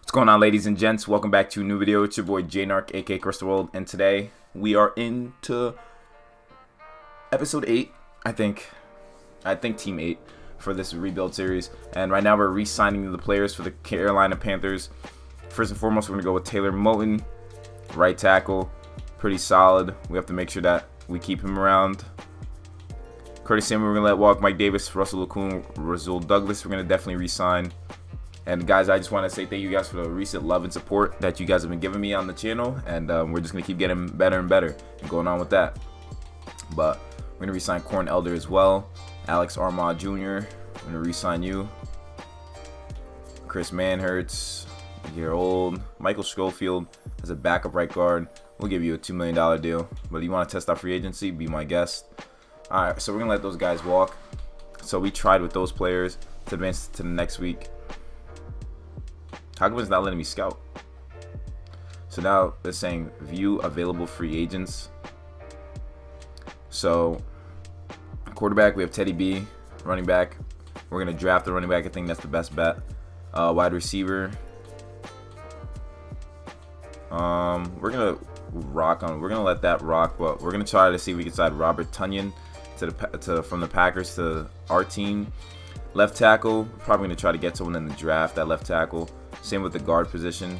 What's going on, ladies and gents? Welcome back to a new video. It's your boy JNark, aka Crystal World, and today we are into episode 8, I think team 8 for this rebuild series. And right now we're re-signing the players for the Carolina Panthers. First and foremost, we're going to go with Taylor Moton, right tackle, pretty solid. We have to make sure that we keep him around. Curtis Samuel, we're going to let walk. Mike Davis, Russell LaCoon, Rasul Douglas, we're going to definitely re-sign. And guys, I just want to say thank you guys for the recent love and support that you guys have been giving me on the channel. And we're just going to keep getting better and better and going on with that. But we're going to re-sign Corn Elder as well. Alex Armand Jr., we're going to re-sign you. Chris Manhertz, a year old. Michael Schofield as a backup right guard. We'll give you a $2 million deal. But you want to test out free agency, be my guest. All right, so we're going to let those guys walk. So we tried with those players to advance to the next week. How come it's not letting me scout? So now they're saying view available free agents. So quarterback, we have Teddy B. Running back, we're gonna draft the running back. I think that's the best bet. Wide receiver, we're gonna rock on. We're gonna let that rock, but we're gonna try to see if we can slide Robert Tonyan from the Packers to our team. Left tackle, probably gonna try to get someone in the draft at left tackle. Same with the guard position.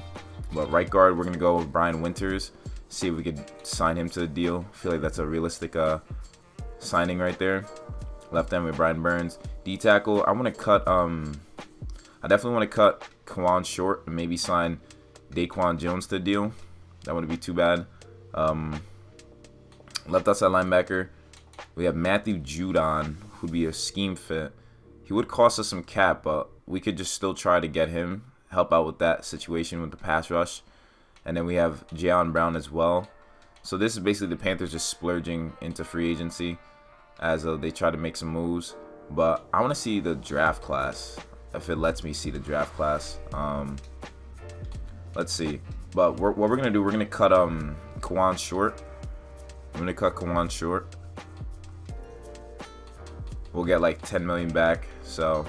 But right guard, we're going to go with Brian Winters. See if we could sign him to the deal. I feel like that's a realistic signing right there. Left end with Brian Burns. D tackle, I want to cut. I definitely want to cut Kawan short and maybe sign Daquan Jones to the deal. That wouldn't be too bad. Left outside linebacker, we have Matthew Judon, who'd be a scheme fit. He would cost us some cap, but we could just still try to get him. Help out with that situation with the pass rush. And then we have Jayon Brown as well. So this is basically the Panthers just splurging into free agency as they try to make some moves. But I want to see the draft class, if it lets me see the draft class. Let's see. But what we're going to do, we're going to cut Kawan short. I'm going to cut Kawan short. We'll get like 10 million back. So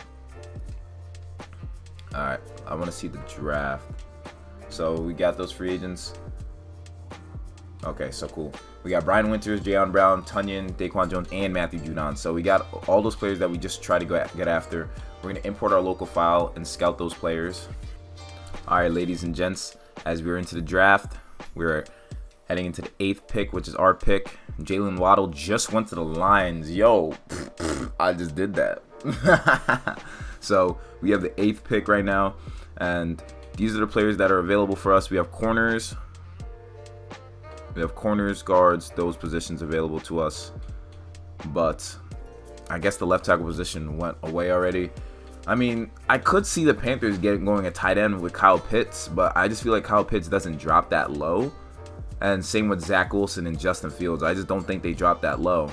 alright, I want to see the draft. So we got those free agents. Okay, so cool. We got Brian Winters, Jayon Brown, Tonyan, Daquan Jones, and Matthew Judon. So we got all those players that we just tried to get after. We're going to import our local file and scout those players. Alright, ladies and gents, as we're into the draft, we're heading into the 8th pick, which is our pick. Jalen Waddle just went to the Lions. Yo, I just did that. So we have the 8th pick right now, and these are the players that are available for us. We have corners, guards, those positions available to us. But I guess the left tackle position went away already. I mean, I could see the Panthers going a tight end with Kyle Pitts, but I just feel like Kyle Pitts doesn't drop that low. And same with Zach Wilson and Justin Fields. I just don't think they drop that low.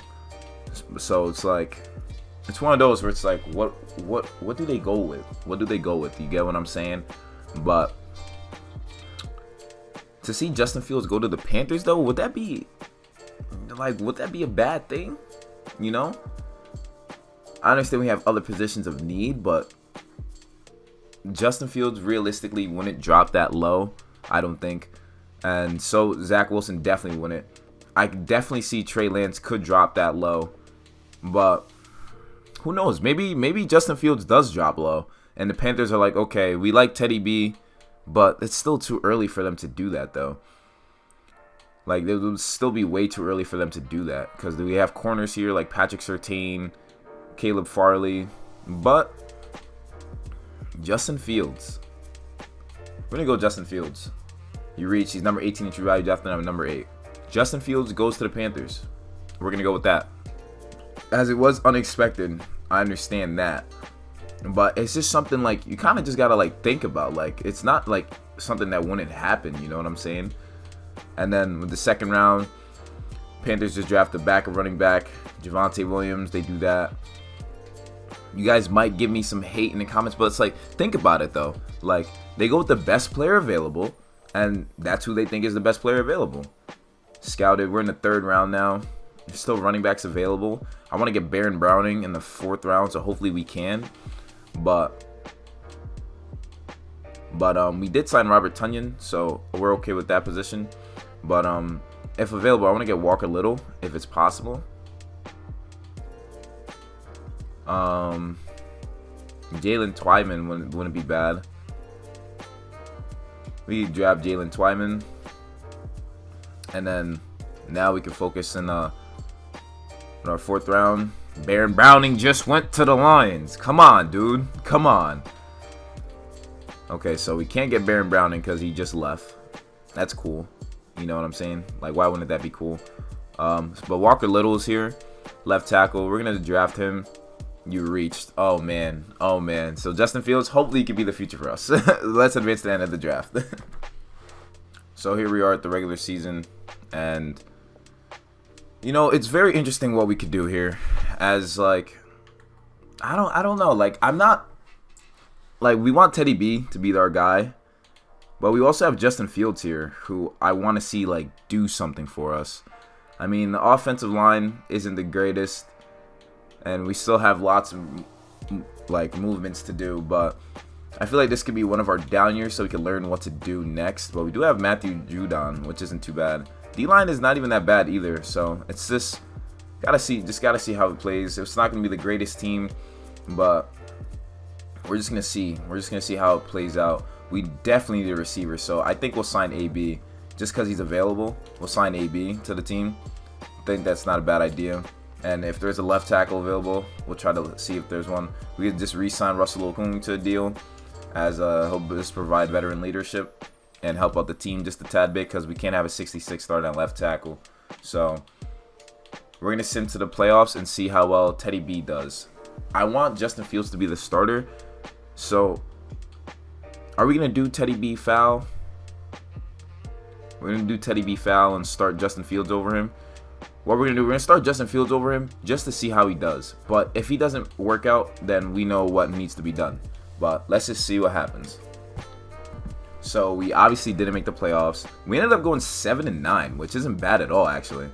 So it's like, it's one of those where it's like, what do they go with? What do they go with? You get what I'm saying? But to see Justin Fields go to the Panthers though, would that be a bad thing? You know? I understand we have other positions of need, but Justin Fields realistically wouldn't drop that low, I don't think. And so Zach Wilson definitely wouldn't. I definitely see Trey Lance could drop that low, but who knows? Maybe Justin Fields does drop low, and the Panthers are like, okay, we like Teddy B, but it's still too early for them to do that, though. Like, it would still be way too early for them to do that, because we have corners here like Patrick Surtain, Caleb Farley, but Justin Fields. We're going to go Justin Fields. You reach, he's number 18 in true value, drafted at number 8. Justin Fields goes to the Panthers. We're going to go with that. As it was unexpected, I understand that. But it's just something like you kind of just got to like think about. Like, it's not like something that wouldn't happen, you know what I'm saying? And then with the second round, Panthers just draft the backup running back, Javonte Williams. They do that. You guys might give me some hate in the comments, but it's like, think about it though. Like, they go with the best player available, and that's who they think is the best player available. Scouted. We're in the 3rd round now. There's still running backs available. I want to get Baron Browning in the 4th round, so hopefully we can. But But we did sign Robert Tonyan, so we're okay with that position. But if available, I want to get Walker Little if it's possible. Jalen Twyman wouldn't be bad. We could draft Jalen Twyman, and then now we can focus in our 4th round. Baron Browning just went to the Lions. Come on, dude. Come on. Okay, so we can't get Baron Browning because he just left. That's cool. You know what I'm saying? Like, why wouldn't that be cool? But Walker Little is here, left tackle. We're gonna draft him. You reached. Oh man. Oh man. So Justin Fields, hopefully he can be the future for us. Let's advance to the end of the draft. So here we are at the regular season, and you know, it's very interesting what we could do here. As like, I don't know. Like, I'm not like, we want Teddy B to be our guy, but we also have Justin Fields here, who I want to see like do something for us. I mean, the offensive line isn't the greatest, and we still have lots of like movements to do, but I feel like this could be one of our down years so we can learn what to do next. But we do have Matthew Judon, which isn't too bad. D-line is not even that bad either, so it's just gotta see how it plays. It's not gonna be the greatest team, but we're just gonna see. We're just gonna see how it plays out. We definitely need a receiver, so I think we'll sign AB just because he's available. We'll sign AB to the team. I think that's not a bad idea. And if there's a left tackle available, we'll try to see if there's one. We could just re-sign Russell Okung to a deal, as he'll just provide veteran leadership and help out the team just a tad bit, because we can't have a 66 start on left tackle. So we're going to send to the playoffs and see how well Teddy B does. I want Justin Fields to be the starter. So are we going to do Teddy B foul? We're going to do Teddy B foul and start Justin Fields over him. What we're going to do, we're going to start Justin Fields over him just to see how he does. But if he doesn't work out, then we know what needs to be done. But let's just see what happens. So we obviously didn't make the playoffs. We ended up going 7-9, which isn't bad at all, actually.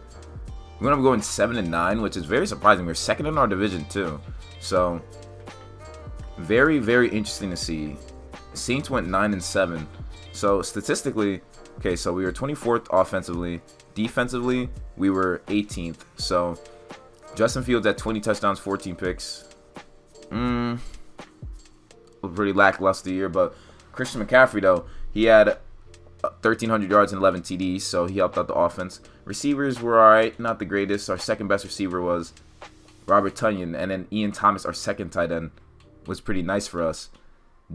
We ended up going 7-9, which is very surprising. We're second in our division too. So very, very interesting to see. Saints went 9-7. So statistically, okay, so we were 24th offensively. Defensively, we were 18th. So Justin Fields had 20 touchdowns, 14 picks. A pretty lackluster year, but Christian McCaffrey, though, he had 1,300 yards and 11 TDs, so he helped out the offense. Receivers were all right, not the greatest. Our second best receiver was Robert Tonyan, and then Ian Thomas, our second tight end, was pretty nice for us.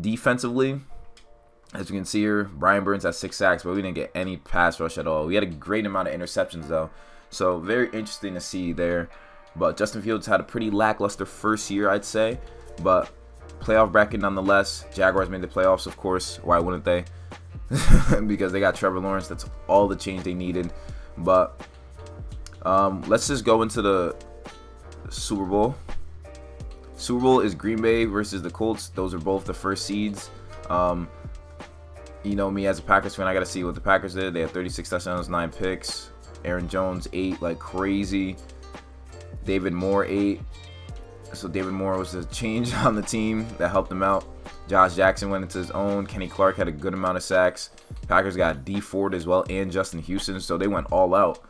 Defensively, as you can see here, Brian Burns had 6 sacks, but we didn't get any pass rush at all. We had a great amount of interceptions, though, so very interesting to see there. But Justin Fields had a pretty lackluster first year, I'd say, but playoff bracket nonetheless. Jaguars made the playoffs, of course. Why wouldn't they? Because they got Trevor Lawrence. That's all the change they needed. But let's just go into the Super Bowl. Super Bowl is Green Bay versus the Colts. Those are both the first seeds. You know me as a Packers fan, I got to see what the Packers did. They had 36 touchdowns, 9 picks. Aaron Jones, 8 like crazy. David Moore, 8. So David Moore was a change on the team that helped him out. Josh Jackson went into his own. Kenny Clark had a good amount of sacks. Packers got D Ford as well and Justin Houston, so they went all out.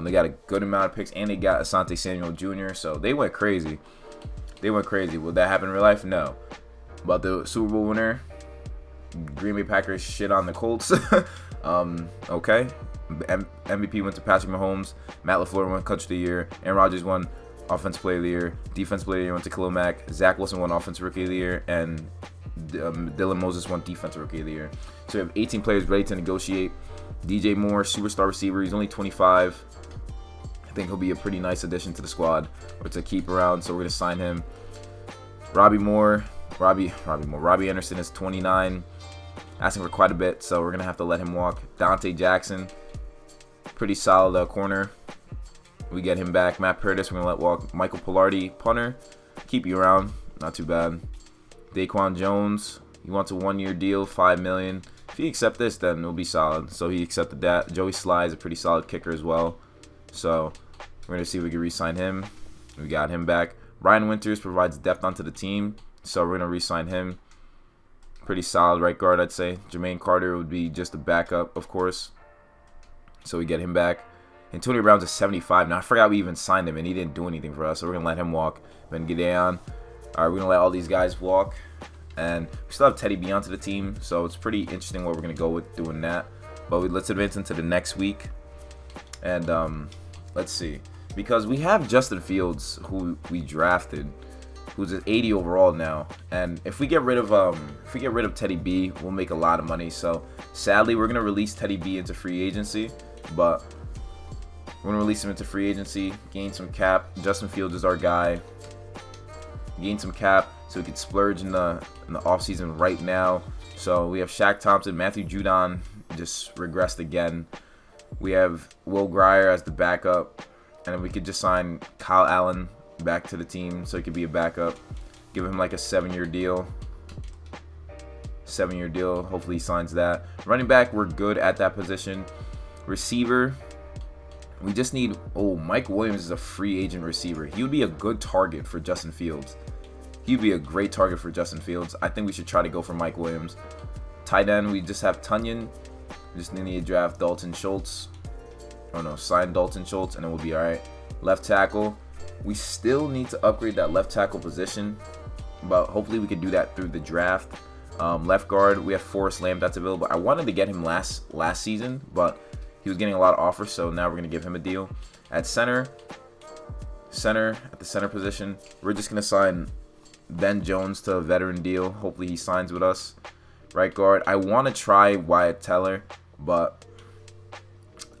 They got a good amount of picks, and they got Asante Samuel Jr., so they went crazy. They went crazy. Will that happen in real life? No. But the Super Bowl winner, Green Bay Packers shit on the Colts. Okay. MVP went to Patrick Mahomes. Matt LaFleur won Coach of the Year. Aaron Rodgers won Offensive Player of the Year. Defensive Player of the Year went to Khalil Mack. Zach Wilson won Offensive Rookie of the Year. And Dylan Moses won Defensive Rookie of the Year. So we have 18 players ready to negotiate. DJ Moore, superstar receiver. He's only 25. I think he'll be a pretty nice addition to the squad or to keep around. So we're going to sign him. Robbie Anderson is 29. Asking for quite a bit, so we're going to have to let him walk. Dante Jackson, pretty solid corner. We get him back. Matt Purtis, we're going to let walk. Michael Pilardi, punter. Keep you around. Not too bad. Daquan Jones, he wants a 1-year deal, $5 million. If he accepts this, then it'll be solid. So he accepted that. Joey Sly is a pretty solid kicker as well. So we're going to see if we can re-sign him. We got him back. Ryan Winters provides depth onto the team, so we're going to re-sign him. Pretty solid right guard, I'd say. Jermaine Carter would be just a backup, of course. So we get him back. Antonio Brown's a 75. Now, I forgot we even signed him, and he didn't do anything for us. So we're going to let him walk. Ben Gideon. All right, we're going to let all these guys walk. And we still have Teddy B onto the team. So it's pretty interesting what we're going to go with doing that. But let's advance into the next week. And let's see. Because we have Justin Fields, who we drafted, who's at 80 overall now. And if we get rid of Teddy B, we'll make a lot of money. So sadly, we're gonna release Teddy B into free agency, but we're gonna release him into free agency, gain some cap. Justin Fields is our guy. Gain some cap so we can splurge in the offseason right now. So we have Shaq Thompson, Matthew Judon just regressed again. We have Will Grier as the backup, and then we could just sign Kyle Allen back to the team so he could be a backup. Give him like a 7-year deal. 7-year deal. Hopefully he signs that. Running back, we're good at that position. Receiver, we just need... Oh, Mike Williams is a free agent receiver. He would be a good target for Justin Fields. He'd be a great target for Justin Fields. I think we should try to go for Mike Williams. Tight end, we just have Tunyon. We just need to draft Dalton Schultz. Oh no, sign Dalton Schultz and it will be alright. Left tackle. We still need to upgrade that left tackle position, but hopefully we can do that through the draft. Left guard, we have Forrest Lamb that's available. I wanted to get him last season, but he was getting a lot of offers, so now we're going to give him a deal. At center, at the center position, we're just going to sign Ben Jones to a veteran deal. Hopefully he signs with us. Right guard, I want to try Wyatt Teller, but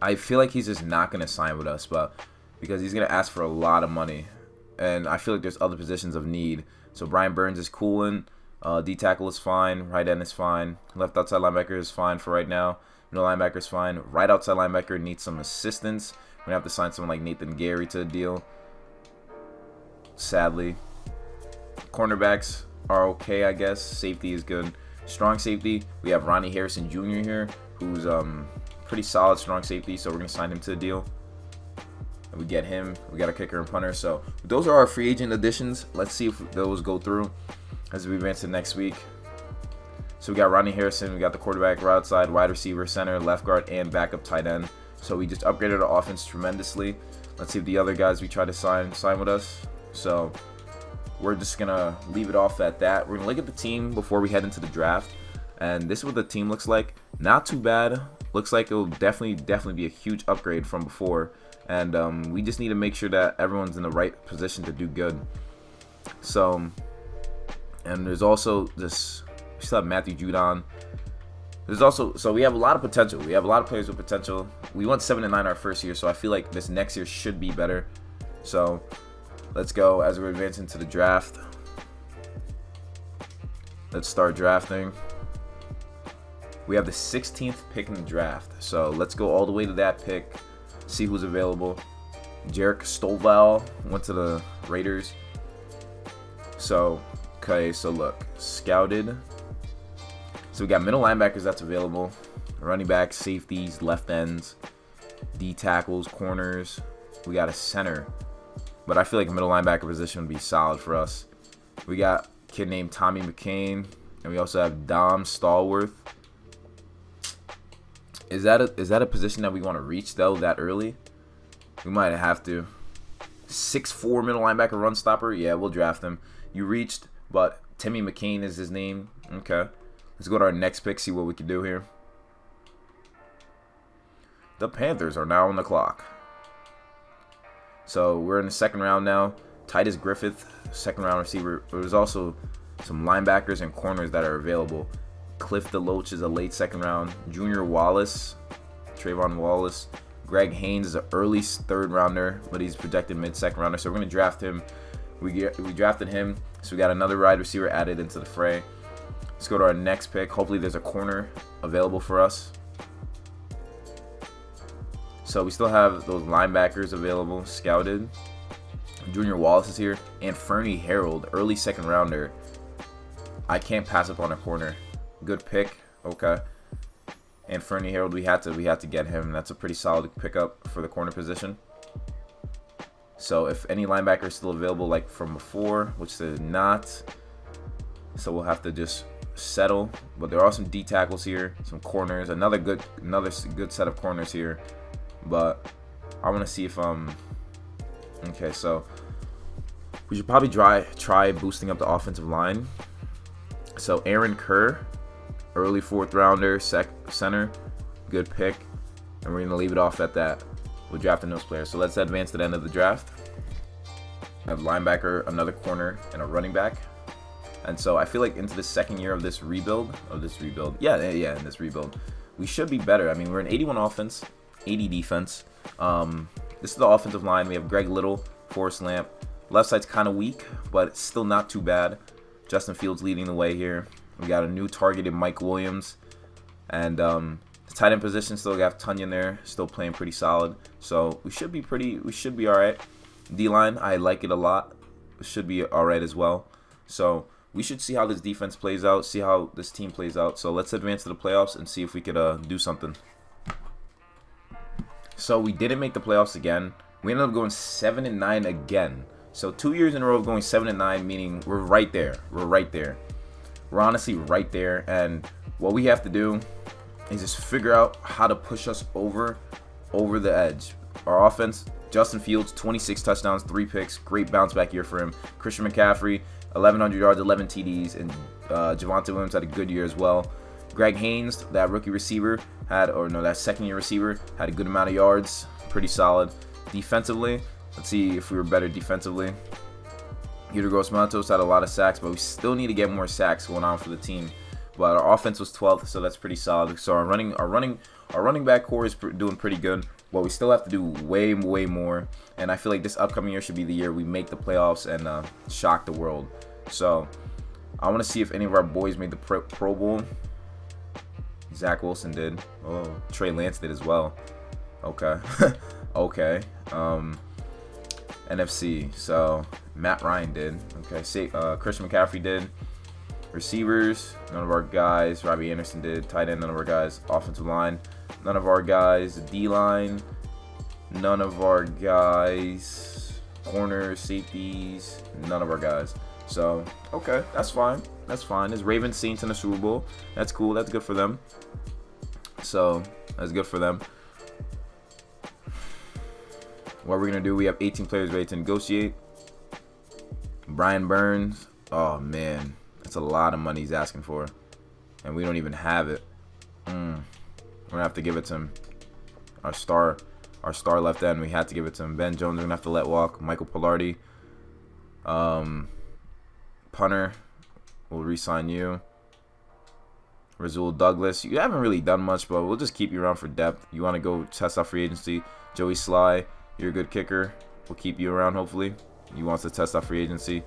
I feel like he's just not going to sign with us, but because he's going to ask for a lot of money, and I feel like there's other positions of need. So Brian Burns is cooling. D tackle is fine. Right end is fine. Left outside linebacker is fine for right now. Middle linebacker is fine. Right outside linebacker needs some assistance. We're going to have to sign someone like Nathan Gary to a deal, sadly. Cornerbacks are okay, I guess. Safety is good. Strong safety, we have Ronnie Harrison Jr. here, who's pretty solid strong safety, so we're going to sign him to the deal. And we get him. We got a kicker and punter. So those are our free agent additions. Let's see if those go through as we advance to next week. So we got Ronnie Harrison. We got the quarterback, right outside, wide receiver, center, left guard, and backup tight end. So we just upgraded our offense tremendously. Let's see if the other guys we try to sign with us. So we're just going to leave it off at that. We're going to look at the team before we head into the draft. And this is what the team looks like. Not too bad. Looks like it will definitely be a huge upgrade from before. And we just need to make sure that everyone's in the right position to do good. So, and there's also this, we still have Matthew Judon. There's also, so we have a lot of potential. We have a lot of players with potential. We went 7-9 our first year, so I feel like this next year should be better. So let's go as we're advancing to the draft. Let's start drafting. We have the 16th pick in the draft. So let's go all the way to that pick. See who's available. Jarek Stovall went to the Raiders. So, okay, so look. Scouted. So we got middle linebackers that's available. Running backs, safeties, left ends, D tackles, corners. We got a center. But I feel like a middle linebacker position would be solid for us. We got a kid named Tommy McCain. And we also have Dom Stallworth. Is that a position that we want to reach, though, that early? We might have to. 6'4" middle linebacker run stopper. Yeah, we'll draft him. You reached, but Timmy McCain is his name. Okay. Let's go to our next pick, see what we can do here. The Panthers are now on the clock. So we're in the second round now. Titus Griffith, second round receiver. There's also some linebackers and corners that are available. Cliff DeLoach is a late second round. Junior Wallace, Trayvon Wallace. Greg Haynes is an early third rounder, but he's projected mid-second rounder. So we're going to draft him. We drafted him, so we got another wide receiver added into the fray. Let's go to our next pick. Hopefully there's a corner available for us. So we still have those linebackers available, scouted. Junior Wallace is here. And Fernie Harold, early second rounder. I can't pass up on a corner. Good pick. Okay. And Fernie Harold, we had to get him. That's a pretty solid pickup for the corner position. So if any linebacker is still available like from before, which they're not, so we'll have to just settle, but there are some D tackles here, some corners, another good set of corners here. But I want to see if okay, so we should probably try boosting up the offensive line. So Aaron Kerr, early 4th rounder, center, good pick, and we're gonna leave it off at that. We're drafting those players. So let's advance to the end of the draft. I have linebacker, another corner, and a running back. And so I feel like into the second year of this rebuild, in this rebuild, we should be better. I mean, we're an 81 offense, 80 defense. This is the offensive line. We have Greg Little, Forrest Lamp. Left side's kind of weak, but it's still not too bad. Justin Fields leading the way here. We got a new target in Mike Williams. And the tight end position still got Tunyon there, still playing pretty solid. So we should be all right. D-line, I like it a lot. It should be all right as well. So we should see how this defense plays out, see how this team plays out. So let's advance to the playoffs and see if we could do something. So we didn't make the playoffs again. We ended up going 7-9 again. So 2 years in a row of going 7-9, meaning we're right there. We're right there. We're honestly right there. And what we have to do is just figure out how to push us over the edge. Our offense, Justin Fields, 26 touchdowns, 3 picks. Great bounce back year for him. Christian McCaffrey, 1,100 yards, 11 TDs. And Javonte Williams had a good year as well. Greg Haynes, that rookie receiver, that second-year receiver, had a good amount of yards. Pretty solid. Defensively, let's see if we were better defensively. Peter Gross-Matos had a lot of sacks, but we still need to get more sacks going on for the team. But our offense was 12th, so that's pretty solid. So our running back core is doing pretty good. But we still have to do way more. And I feel like this upcoming year should be the year we make the playoffs and shock the world. So I want to see if any of our boys made the Pro Bowl. Zach Wilson did. Oh, Trey Lance did as well. Okay. Okay. NFC. So Matt Ryan did. Okay. Christian McCaffrey did. Receivers, none of our guys. Robbie Anderson did. Tight end, none of our guys. Offensive line, none of our guys. D-line, none of our guys. Corners, safeties, none of our guys. So, okay, that's fine. That's fine. There's Ravens, Saints in the Super Bowl. That's cool. That's good for them. So, that's good for them. What we're going to do, we have 18 players ready to negotiate. Brian Burns. Oh, man. That's a lot of money he's asking for. And we don't even have it. We're going to have to give it to him. Our star left end, we had to give it to him. Ben Jones, we're going to have to let walk. Michael Pilardi. Punter, we'll re-sign you. Rasul Douglas, you haven't really done much, but we'll just keep you around for depth. You want to go test out free agency. Joey Sly, you're a good kicker. We'll keep you around, hopefully. He wants to test out free agency.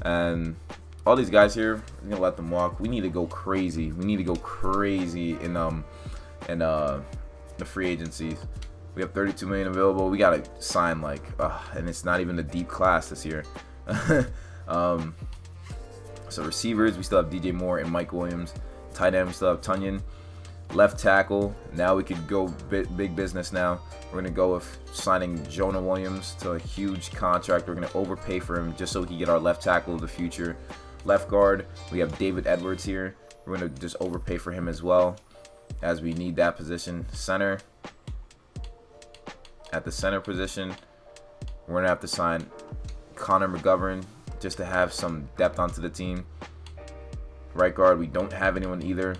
And all these guys here, we're gonna let them walk. We need to go crazy. We need to go crazy in the free agencies. We have 32 million available. We gotta sign and it's not even a deep class this year. So receivers, we still have DJ Moore and Mike Williams. Tight end, we still have Tunyon. Left tackle, now we could go big business now. We're gonna go with signing Jonah Williams to a huge contract. We're gonna overpay for him just so we can get our left tackle of the future. Left guard, we have David Edwards here. We're going to just overpay for him as well, as we need that position. Center, at the center position, we're going to have to sign Connor McGovern just to have some depth onto the team. Right guard, we don't have anyone either.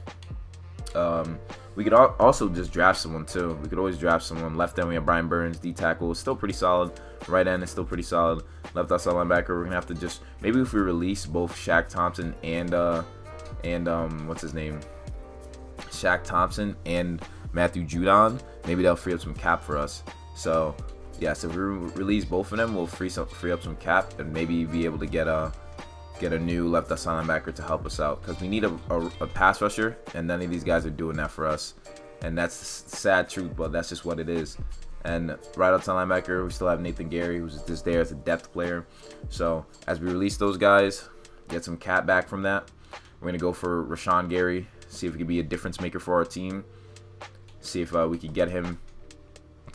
We could also just draft someone too. We could always draft someone. Left end, we have Brian Burns. D tackle is still pretty solid. Right end is still pretty solid. Left outside linebacker, we're gonna have to just maybe if we release both Shaq Thompson and what's his name, Shaq Thompson and Matthew Judon, maybe that'll free up some cap for us. So yeah, so if we release both of them, we'll free up some cap and maybe be able to get a new left outside linebacker to help us out, because we need a pass rusher, and none of these guys are doing that for us. And that's the sad truth, but that's just what it is. And right outside linebacker, we still have Nathan Gary, who's just there as a depth player. So as we release those guys, get some cap back from that, we're going to go for Rashawn Gary, see if he can be a difference maker for our team, see if we can get him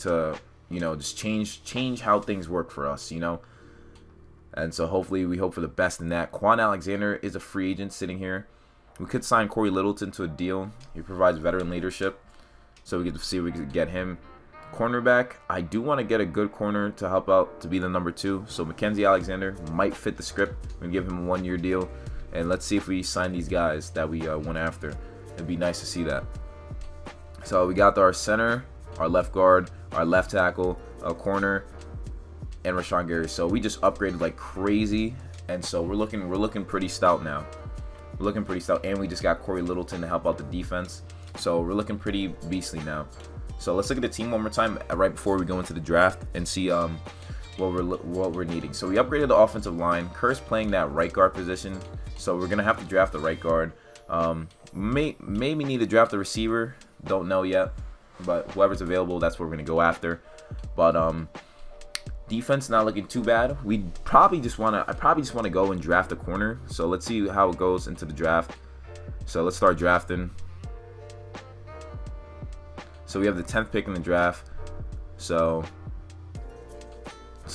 to, just change how things work for us, And so hopefully we hope for the best in that. Quan Alexander is a free agent sitting here. We could sign Corey Littleton to a deal. He provides veteran leadership, so we could see if we could get him. Cornerback, I do want to get a good corner to help out to be the number 2. So Mackenzie Alexander might fit the script. We're going to give him a 1-year deal. And let's see if we sign these guys that we went after. It'd be nice to see that. So we got our center, our left guard, our left tackle, a corner, and Rashawn Gary. So we just upgraded like crazy. And so we're looking pretty stout now. We're looking pretty stout. And we just got Corey Littleton to help out the defense. So we're looking pretty beastly now. So let's look at the team one more time right before we go into the draft and see what we're needing. So we upgraded the offensive line. Kerr's playing that right guard position, so we're gonna have to draft the right guard. Maybe need to draft the receiver. Don't know yet, but whoever's available, that's what we're gonna go after. But defense not looking too bad. I probably just wanna go and draft a corner. So let's see how it goes into the draft. So let's start drafting. So we have the 10th pick in the draft. So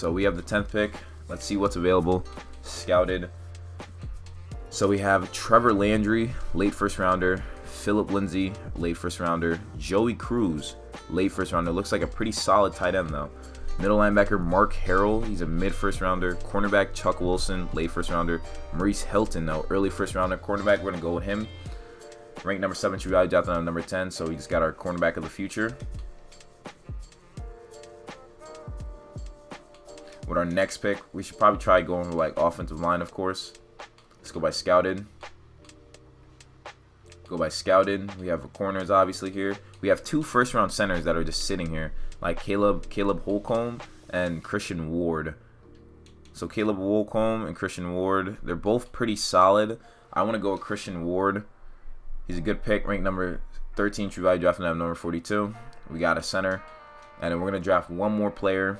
we have the 10th pick. Let's see what's available. Scouted. So we have Trevor Landry, late first rounder. Philip Lindsay, late first rounder. Joey Cruz, late first rounder. Looks like a pretty solid tight end though. Middle linebacker Mark Harrell, he's a mid first rounder. Cornerback Chuck Wilson, late first rounder. Maurice Hilton though, early first rounder. Cornerback, we're gonna go with him. Ranked number 7, true value, drafted on number 10. So we just got our cornerback of the future. With our next pick, we should probably try going with like offensive line, of course. Let's go by scouted. We have corners obviously here. We have 2 first-round centers that are just sitting here, like Caleb Holcomb and Christian Ward. So Caleb Holcomb and Christian Ward, they're both pretty solid. I want to go with Christian Ward. He's a good pick, ranked number 13, true value, drafting at number 42. We got a center, and then we're gonna draft one more player.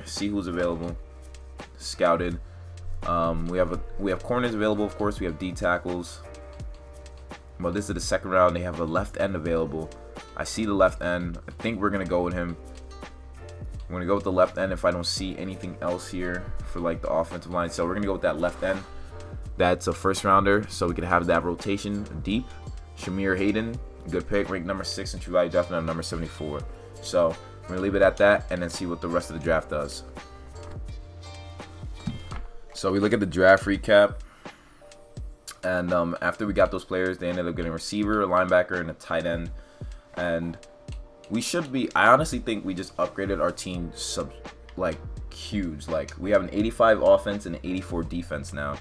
See who's available. Scouted. We have corners available, of course. We have D tackles. Well, this is the 2nd round. They have a left end available. I see the left end. I think we're gonna go with him. I'm gonna go with the left end if I don't see anything else here for like the offensive line. So we're gonna go with that left end. That's a first rounder, so we can have that rotation deep. Shamir Hayden, good pick, ranked number 6 in true value, drafted at number 74. So we're gonna leave it at that and then see what the rest of the draft does. So we look at the draft recap, and after we got those players, they ended up getting a receiver, a linebacker, and a tight end. And I honestly think we just upgraded our team huge. Like we have an 85 offense and an 84 defense now.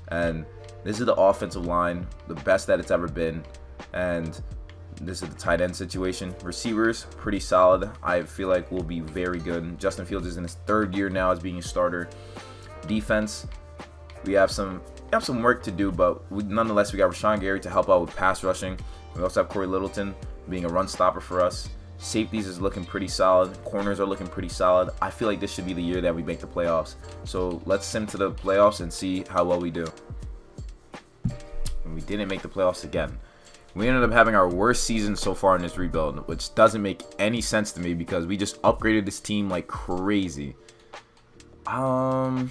And this is the offensive line, the best that it's ever been. And this is the tight end situation. Receivers, pretty solid. I feel like we'll be very good. Justin Fields is in his 3rd year now as being a starter. Defense, we have some work to do, but nonetheless, we got Rashawn Gary to help out with pass rushing. We also have Corey Littleton being a run stopper for us. Safeties is looking pretty solid. Corners are looking pretty solid. I feel like this should be the year that we make the playoffs. So let's sim to the playoffs and see how well we do. And we didn't make the playoffs again. We ended up having our worst season so far in this rebuild, which doesn't make any sense to me because we just upgraded this team like crazy. I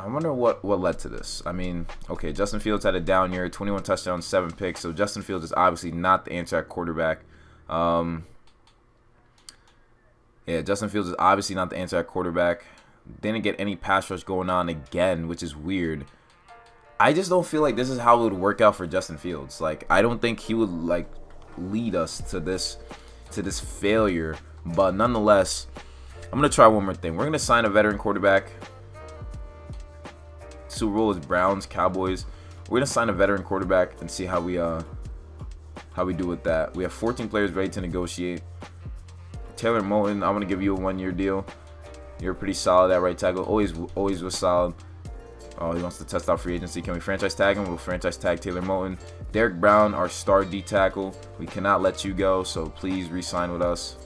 wonder what led to this. I mean, okay, Justin Fields had a down year, 21 touchdowns, 7 picks. So Justin Fields is obviously not the answer at quarterback. Justin Fields is obviously not the answer at quarterback. Didn't get any pass rush going on again, which is weird. I just don't feel like this is how it would work out for Justin Fields. Like, I don't think he would like lead us to this failure. But nonetheless, I'm gonna try one more thing. We're gonna sign a veteran quarterback. Super Bowl is Browns, Cowboys. We're gonna sign a veteran quarterback and see how we do with that. We have 14 players ready to negotiate. Taylor Moton, I'm gonna give you a 1-year deal. You're pretty solid at right tackle. Always was solid. Oh, he wants to test out free agency. Can we franchise tag him? We'll franchise tag Taylor Moton. Derek Brown, our star D tackle. We cannot let you go, so please re-sign with us.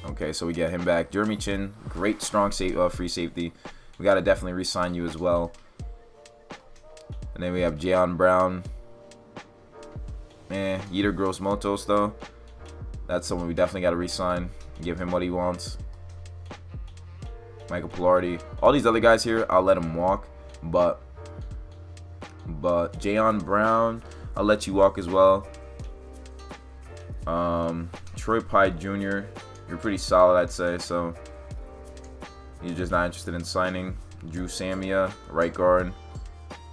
Okay, so we get him back. Jeremy Chin, great strong free safety. We got to definitely re-sign you as well. And then we have Jayon Brown. Yetur Gross-Matos, though. That's someone we definitely got to re-sign. Give him what he wants. Michael Pilardi. All these other guys here, I'll let them walk. But Jayon Brown, I'll let you walk as well. Troy Pye Jr., you're pretty solid, I'd say. So you're just not interested in signing. Drew Samia, right guard.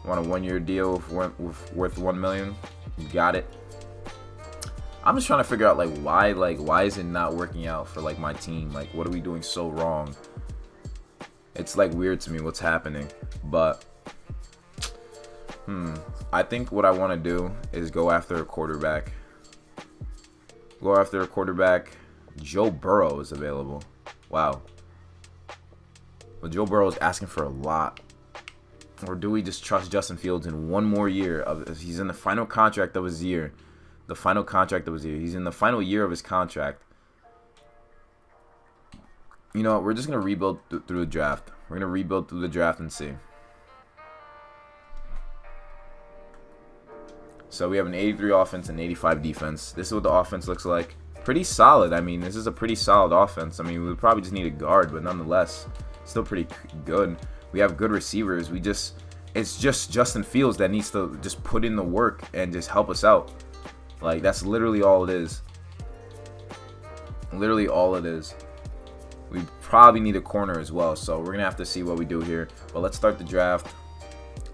Want a 1-year deal worth $1 million? You got it. I'm just trying to figure out why is it not working out for my team? Like, what are we doing so wrong? It's weird to me what's happening. But I think what I want to do is go after a quarterback. Go after a quarterback. Joe Burrow is available. Wow. But Joe Burrow is asking for a lot. Or do we just trust Justin Fields in one more year? He's in the final contract of his year. The final contract of his year. He's in the final year of his contract. You know what? We're just going to rebuild through the draft. We're going to rebuild through the draft and see. So we have an 83 offense and 85 defense. This is what the offense looks like. Pretty solid. I mean, this is a pretty solid offense. I mean, we probably just need a guard, but nonetheless, still pretty good. We have good receivers. It's just Justin Fields that needs to just put in the work and just help us out. That's literally all it is. Literally all it is. We probably need a corner as well, so we're going to have to see what we do here. But let's start the draft.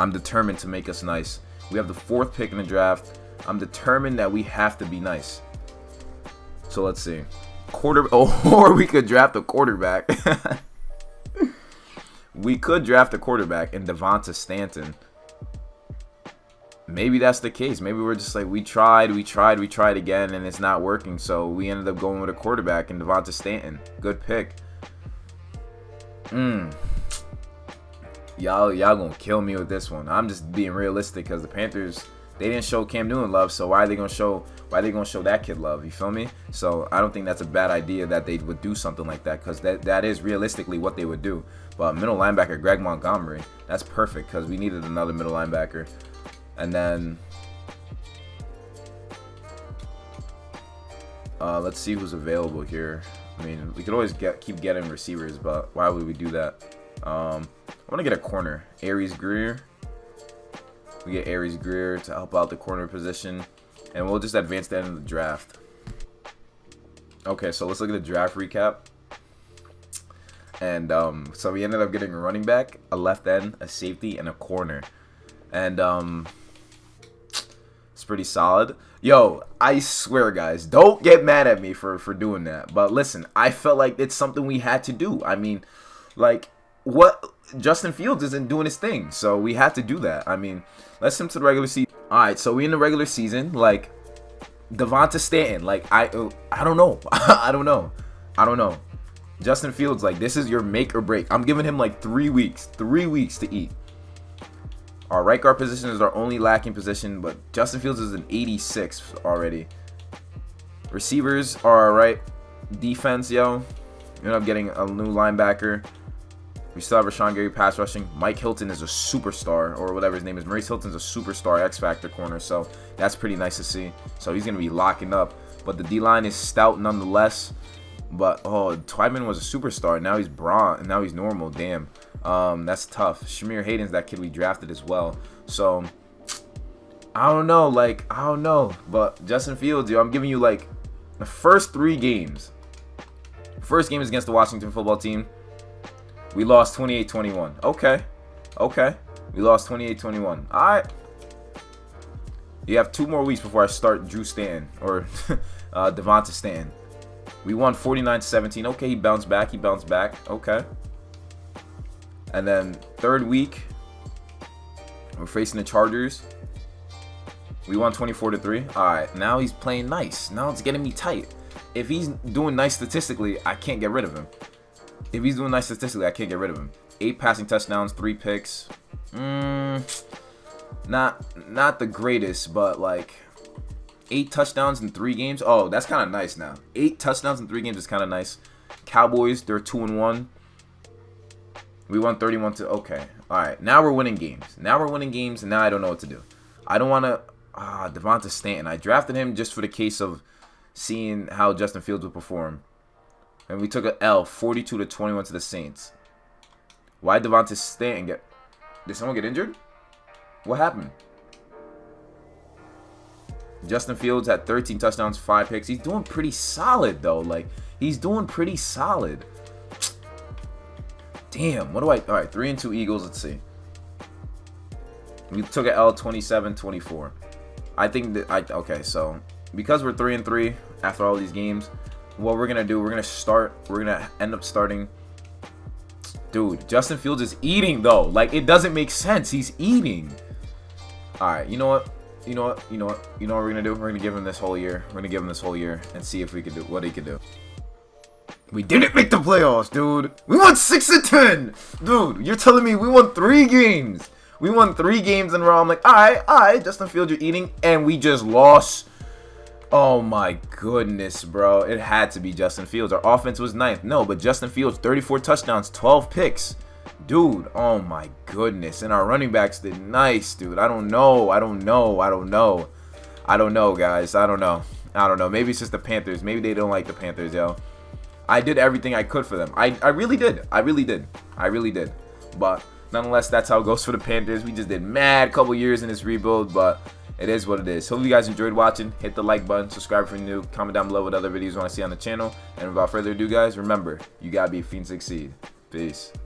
I'm determined to make us nice. We have the 4th pick in the draft. I'm determined that we have to be nice. So let's see. Or we could draft a quarterback. We could draft a quarterback in Devonta Stanton. Maybe that's the case. Maybe we're just we tried again, and it's not working. So we ended up going with a quarterback in Devonta Stanton. Good pick. Y'all gonna kill me with this one. I'm just being realistic because the Panthers, they didn't show Cam Newton love, so why are they gonna show that kid love? You feel me? So I don't think that's a bad idea that they would do something like that, because that is realistically what they would do. But middle linebacker Greg Montgomery, that's perfect because we needed another middle linebacker. And then let's see who's available here. I mean, we could always keep getting receivers, but why would we do that? I want to get a corner. Aries Greer. We get Aries Greer to help out the corner position. And we'll just advance that into the draft. Okay, so let's look at the draft recap. And so we ended up getting a running back, a left end, a safety, and a corner. And it's pretty solid. Yo, I swear, guys, don't get mad at me for doing that. But listen, I felt like it's something we had to do. I mean, what? Justin Fields isn't doing his thing, so we had to do that. I mean, let's jump to the regular season. All right, so we in the regular season. Devonta Stanton. I don't know. I don't know. Justin Fields, this is your make or break. I'm giving him 3 weeks. 3 weeks to eat. Our right guard position is our only lacking position, but Justin Fields is an 86 already. Receivers are all right. Defense, yo. We end up getting a new linebacker. We still have Rashawn Gary pass rushing. Mike Hilton is a superstar, or whatever his name is. Maurice Hilton's a superstar X-Factor corner, so that's pretty nice to see. So he's going to be locking up. But the D-line is stout nonetheless. But, Twyman was a superstar. Now he's bronze, and now he's normal. Damn. That's tough. Shamir Hayden's that kid we drafted as well. So, I don't know. I don't know. But Justin Fields, yo, I'm giving you, the first 3 games. First game is against the Washington football team. We lost 28-21. Okay. We lost 28-21. All right. You have 2 more weeks before I start Drew Stanton or Devonta Stanton. We won 49-17. Okay, he bounced back. Okay. And then 3rd week, we're facing the Chargers. We won 24-3. All right, now he's playing nice. Now it's getting me tight. If he's doing nice statistically, I can't get rid of him. 8 passing touchdowns, 3 picks. Not the greatest, but 8 touchdowns in 3 games. Oh, that's kind of nice now. 8 touchdowns in 3 games is kind of nice. Cowboys, they're 2-1. We won 31 to. Okay, all right. Now we're winning games. And now I don't know what to do. I don't want to. Devonta Stanton. I drafted him just for the case of seeing how Justin Fields would perform. And we took a L, 42-21 to the Saints. Why Devontae Stanton get... Did someone get injured? What happened? Justin Fields had 13 touchdowns, 5 picks. He's doing pretty solid, though. Like, he's doing pretty solid. Damn, what do I... All right, 3-2 Eagles. Let's see. We took an L 27-24. I think that... Okay, so because we're 3-3 after all these games, what we're going to do, we're going to end up starting... Dude, Justin Fields is eating, though. Like, it doesn't make sense. He's eating. All right, you know what? You know what we're gonna do? We're gonna give him this whole year. We're gonna give him this whole year and see if we can do what he can do. We didn't make the playoffs, dude. We won 6-10, dude. You're telling me we won 3 games? We won 3 games in a row. I'm like, all right, Justin Fields, you're eating, and we just lost. Oh my goodness, bro. It had to be Justin Fields. Our offense was 9th. No, but Justin Fields, 34 touchdowns, 12 picks. Dude, oh my goodness. And our running backs did nice, dude. I don't know, guys. I don't know. Maybe it's just the Panthers. Maybe they don't like the Panthers, yo. I did everything I could for them. I really did. But nonetheless, that's how it goes for the Panthers. We just did mad couple years in this rebuild, but it is what it is. Hope you guys enjoyed watching. Hit the like button, subscribe if you're new, comment down below what other videos you want to see on the channel. And without further ado, guys, remember, you gotta be a fiend to succeed. Peace.